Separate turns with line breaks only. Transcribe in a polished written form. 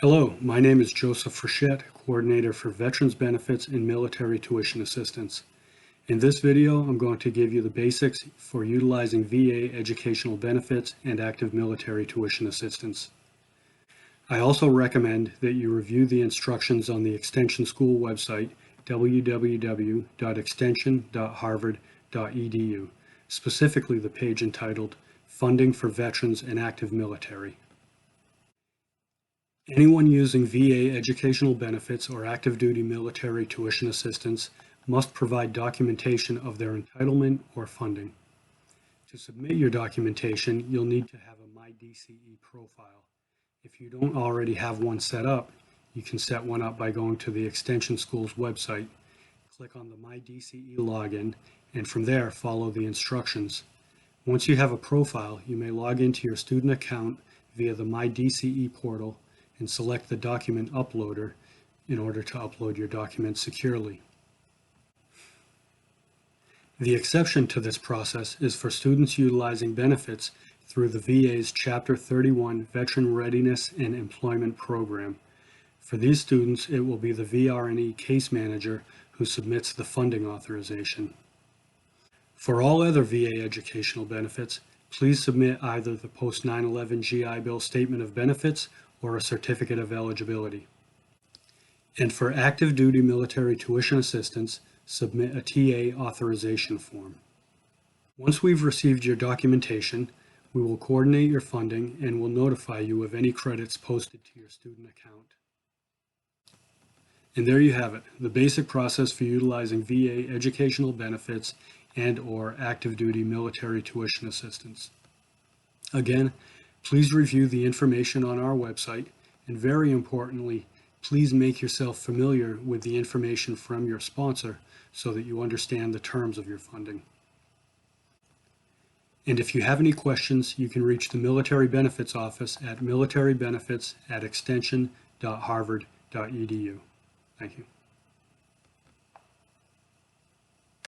Hello, my name is Joseph Frechette, Coordinator for Veterans Benefits and Military Tuition Assistance. In this video, I'm going to give you the basics for utilizing VA educational benefits and active military tuition assistance. I also recommend that you review the instructions on the Extension School website, www.extension.harvard.edu, specifically the page entitled Funding for Veterans and Active Military. Anyone using VA educational benefits or active duty military tuition assistance must provide documentation of their entitlement or funding. To submit your documentation, you'll need to have a MyDCE profile. If you don't already have one set up, you can set one up by going to the Extension School's website, click on the MyDCE login, and from there follow the instructions. Once you have a profile, you may log into your student account via the MyDCE portal and select the document uploader in order to upload your document securely. The exception to this process is for students utilizing benefits through the VA's Chapter 31 Veteran Readiness and Employment Program. For these students, it will be the VRNE case manager who submits the funding authorization. For all other VA educational benefits, please submit either the post 9/11 GI Bill Statement of Benefits or a Certificate of Eligibility. And for active duty military tuition assistance, submit a TA authorization form. Once we've received your documentation, we will coordinate your funding and will notify you of any credits posted to your student account. And there you have it, the basic process for utilizing VA educational benefits and/or active duty military tuition assistance. Again, please review the information on our website, and very importantly, please make yourself familiar with the information from your sponsor so that you understand the terms of your funding. And if you have any questions, you can reach the Military Benefits Office at militarybenefits@extension.harvard.edu. Thank you.